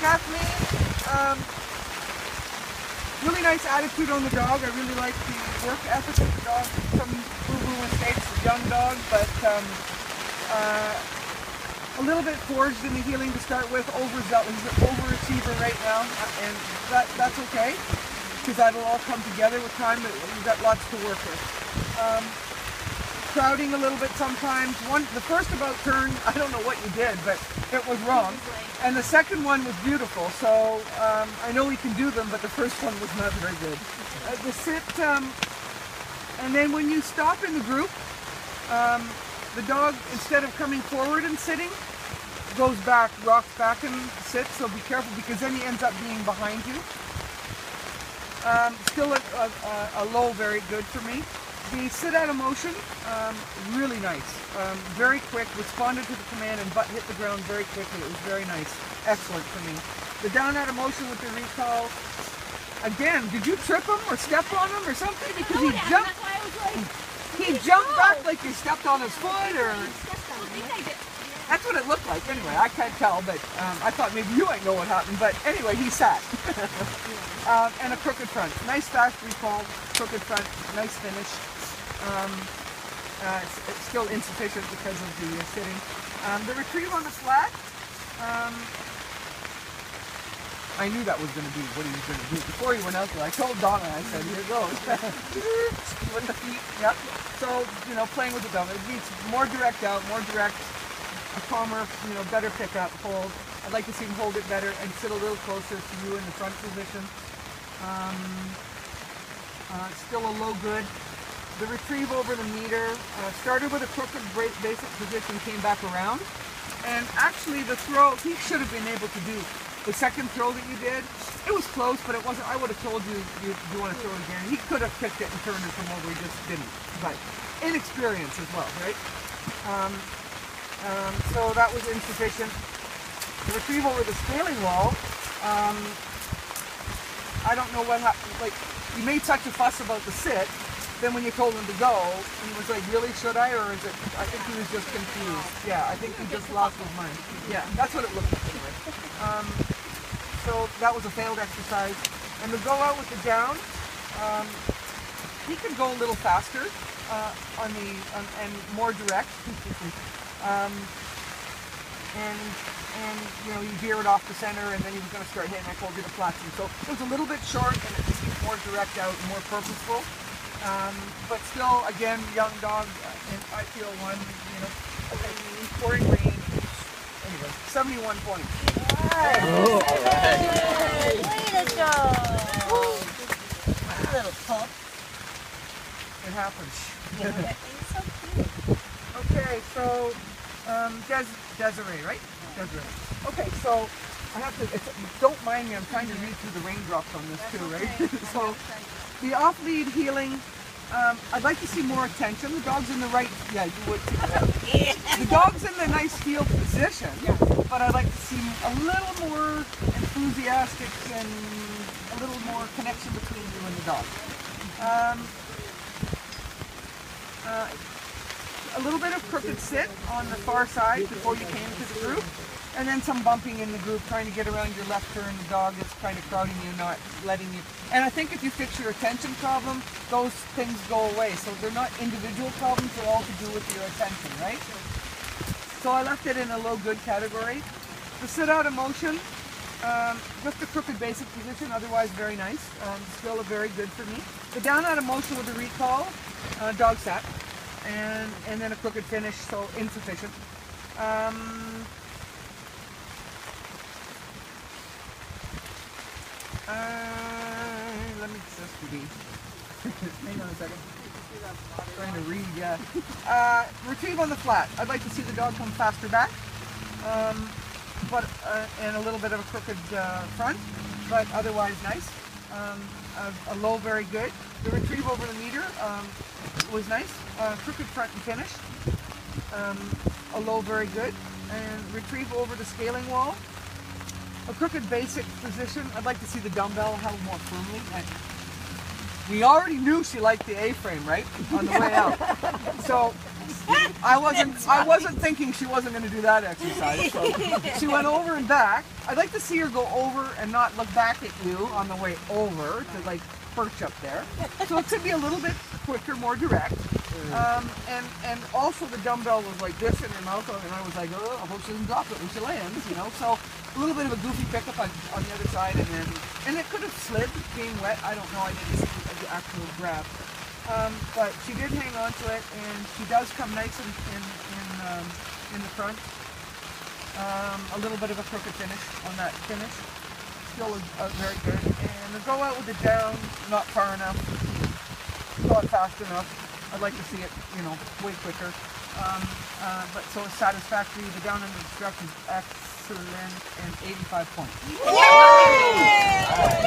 Kathleen, really nice attitude on the dog. I really like the work ethic of the dog. Some boo-boo mistakes, a young dog, but a little bit forged in the healing to start with. He's an overachiever right now, and that's okay, because that'll all come together with time, but we've got lots to work with. Crowding a little bit sometimes. The first about turn, I don't know what you did, but it was wrong. And the second one was beautiful, so I know we can do them, but the first one was not very good. The sit, and then when you stop in the group, the dog, instead of coming forward and sitting, goes back, rocks back and sits, so be careful, because then he ends up being behind you. Still a low, very good for me. The sit out of motion, really nice. Very quick, responded to the command and hit the ground very quickly. It was very nice. Excellent for me. The down out of motion with the recall, again, did you trip him or step on him or something? Because he jumped. That's why I was like, He jumped back like you stepped on his foot, or I think I did. that's what it looked like. Anyway, I can't tell, but I thought maybe you might know what happened. But anyway, he sat. And a crooked front. Nice fast recall, crooked front, nice finish. It's still insufficient because of the sitting. The retrieve on the flat, I knew that was going to be what he was going to do. Before he went out there, I told Donna, I said, here goes. With the feet, yep. So, playing with the dog. It needs more direct out, more direct, a calmer, better pickup, hold. I'd like to see him hold it better and sit a little closer to you in the front position. Still a low good. The retrieve over the meter, started with a crooked basic position, came back around. And actually the throw, he should have been able to do the second throw that you did. It was close, but it wasn't. I would have told you, you want to throw it again. He could have kicked it and turned it from over, he just didn't. But inexperience as well, right? So that was insufficient. The retrieve over the scaling wall, I don't know what happened. Like, he made such a fuss about the sit. Then when you told him to go, he was like, really, should I? Or is it, I think he was just confused. Yeah, I think he just lost his mind. Yeah, that's what it looked like anyway. So that was a failed exercise. And the go out with the down, he could go a little faster and more direct. And you veer it off the center, and then he was going to start hitting. I told you to flatten. So it was a little bit short, and it just needs more direct out, more purposeful. But still, again, young dog, and I feel one, scoring range. Anyway, 71 points. Right. Oh, all right. Way to go. Little pup. It happens. He's so cute. Okay, so Desiree, right? Desiree. Okay, so I have to. Don't mind me. I'm trying to read through the raindrops on this too, right? So the off-lead healing. I'd like to see more attention. The dog's in the right. Yeah, you would. The dog's in the nice heel position, but I'd like to see a little more enthusiastic and a little more connection between you and the dog. A little bit of crooked sit on the far side before you came to the group, and then some bumping in the group, trying to get around your left turn. The dog is kind of crowding you, not letting you. And I think if you fix your attention problem, those things go away. So they're not individual problems, they're all to do with your attention, right? So I left it in a low good category. The sit out of motion, just a crooked basic position, otherwise very nice. Still a very good for me. The down out of motion with the recall, dog sat. And then a crooked finish, so insufficient. Let me just be. Hang on a second. Trying to read, yeah. Retrieve on the flat. I'd like to see the dog come faster back, and a little bit of a crooked front, but otherwise nice. A low, very good. The retrieve over the meter was nice. Crooked front and finish. A low, very good. And retrieve over the scaling wall. A crooked basic position. I'd like to see the dumbbell held more firmly. We already knew she liked the A-frame, right? On the way out. So I wasn't thinking she wasn't going to do that exercise. So she went over and back. I'd like to see her go over and not look back at you on the way over to like perch up there. So it could be a little bit quicker, more direct. And also the dumbbell was like this in her mouth, and I was like, oh, I hope she doesn't drop it when she lands, you know. So a little bit of a goofy pickup on the other side, and it could have slid being wet. I don't know. I didn't see the actual grab. But she did hang on to it, and she does come nice in the front. A little bit of a crooked finish on that finish. Still very good. And to go out with it down, not far enough, not fast enough. I'd like to see it, you know, way quicker. But so it's satisfactory. The down under the structure is excellent, and 85 points. Yay!